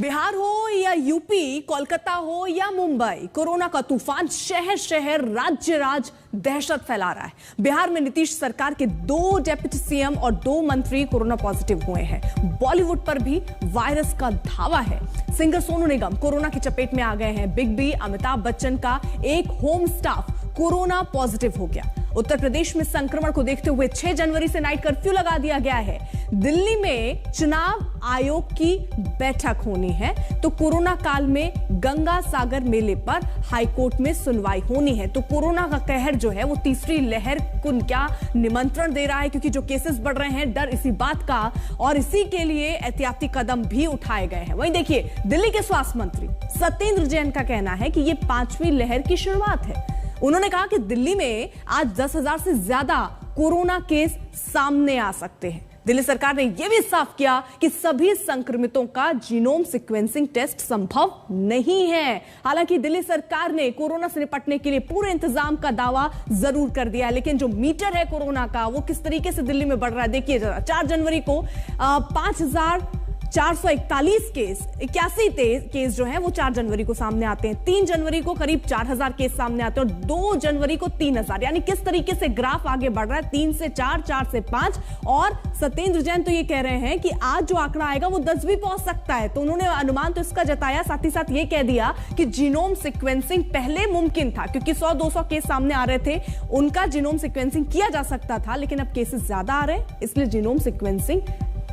बिहार हो या यूपी, कोलकाता हो या मुंबई, कोरोना का तूफान शहर शहर राज्य राज्य दहशत फैला रहा है। बिहार में नीतीश सरकार के 2 डिप्टी सीएम और 2 मंत्री कोरोना पॉजिटिव हुए हैं। बॉलीवुड पर भी वायरस का धावा है। सिंगर सोनू निगम कोरोना की चपेट में आ गए हैं। बिग बी अमिताभ बच्चन का एक होम स्टाफ कोरोना पॉजिटिव हो गया। उत्तर प्रदेश में संक्रमण को देखते हुए 6 जनवरी से नाइट कर्फ्यू लगा दिया गया है। दिल्ली में चुनाव आयोग की बैठक होनी है तो कोरोना काल में गंगा सागर मेले पर हाईकोर्ट में सुनवाई होनी है। तो कोरोना का कहर जो है वो तीसरी लहर को क्या निमंत्रण दे रहा है, क्योंकि जो केसेस बढ़ रहे हैं, डर इसी बात का, और इसी के लिए एहतियाती कदम भी उठाए गए हैं। वहीं देखिए, दिल्ली के स्वास्थ्य मंत्री सत्येंद्र जैन का कहना है कि यह 5वीं लहर की शुरुआत है। उन्होंने कहा कि दिल्ली में आज 10,000 से ज्यादा कोरोना केस सामने आ सकते हैं। दिल्ली सरकार ने यह भी साफ किया कि सभी संक्रमितों का जीनोम सीक्वेंसिंग टेस्ट संभव नहीं है। हालांकि दिल्ली सरकार ने कोरोना से निपटने के लिए पूरे इंतजाम का दावा जरूर कर दिया है, लेकिन जो मीटर है कोरोना का वो किस तरीके से दिल्ली में बढ़ रहा है देखिए जरा। 4 जनवरी को 5,441 केस, 81 केस जो है वो 4 जनवरी को सामने आते हैं। 3 जनवरी को करीब 4,000 केस सामने आते हैं और 2 जनवरी को 3,000। यानी किस तरीके से ग्राफ आगे बढ़ रहा है, 3 से 4, 4 से 5। और सत्येंद्र जैन तो ये कह रहे हैं कि आज जो आंकड़ा आएगा वो 10 भी पहुंच सकता है। तो उन्होंने अनुमान तो इसका जताया, साथ ही साथ ये कह दिया कि जीनोम सीक्वेंसिंग पहले मुमकिन था, क्योंकि 100-200 केस सामने आ रहे थे, उनका जीनोम सीक्वेंसिंग किया जा सकता था, लेकिन अब केसेस ज्यादा आ रहे हैं, इसलिए जीनोम सीक्वेंसिंग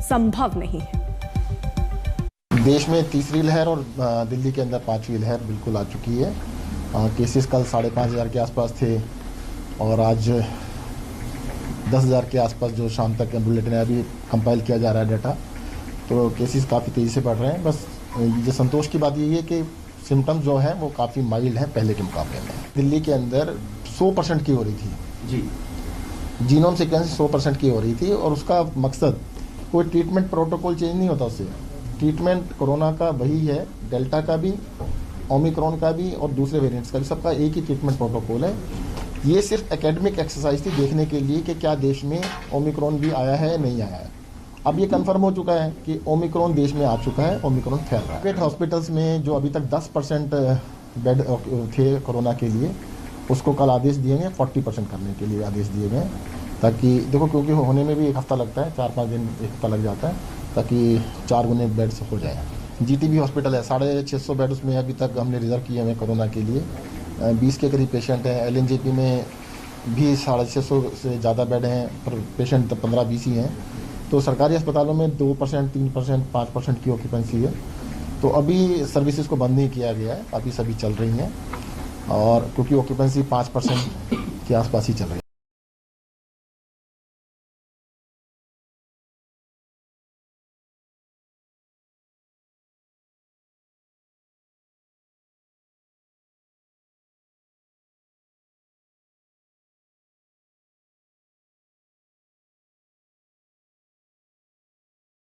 संभव नहीं है। देश में तीसरी लहर और दिल्ली के अंदर 5वीं लहर बिल्कुल आ चुकी है। केसेस कल 5,500 के आसपास थे और आज 10,000 के आसपास जो शाम तक बुलेटिन है, अभी कंपाइल किया जा रहा है डाटा। तो केसेस काफ़ी तेज़ी से बढ़ रहे हैं। बस ये संतोष की बात ये है कि सिम्टम्स जो हैं वो काफ़ी माइल्ड हैं पहले के मुकाबले में। दिल्ली के अंदर 100% की हो रही थी जी, जीनोम सीक्वेंस 100% की हो रही थी और उसका मकसद कोई ट्रीटमेंट प्रोटोकॉल चेंज नहीं होता उससे। ट्रीटमेंट कोरोना का वही है, डेल्टा का भी, ओमिक्रॉन का भी और दूसरे वेरिएंट्स का भी, सबका एक ही ट्रीटमेंट प्रोटोकॉल है। ये सिर्फ एकेडमिक एक्सरसाइज थी देखने के लिए कि क्या देश में ओमिक्रॉन भी आया है नहीं आया है। अब ये कंफर्म हो चुका है कि ओमिक्रॉन देश में आ चुका है, ओमिक्रॉन फैल रहा है। प्राइवेट हॉस्पिटल्स में जो अभी तक 10% बेड थे कोरोना के लिए, उसको कल आदेश दिए गए 40% करने के लिए आदेश दिए गए, ताकि देखो क्योंकि होने में भी 1 हफ्ता लगता है, 4-5 दिन 1 हफ्ता लग जाता है, ताकि 4 गुने बेड्स हो जाए। जीटीबी हॉस्पिटल है, 650 बेड उसमें अभी तक हमने रिजर्व किए हैं कोरोना के लिए। 20 के करीब पेशेंट हैं। एलएनजेपी में भी 650 से ज़्यादा बेड हैं, पर पेशेंट 15-20 ही हैं। तो सरकारी अस्पतालों में 2%, 3%, 5% की ऑक्यूपेंसी है। तो अभी सर्विसेज को बंद नहीं किया गया है, अभी सभी चल रही हैं, और क्योंकि ऑक्यूपेंसी 5% के आसपास ही चल रही है।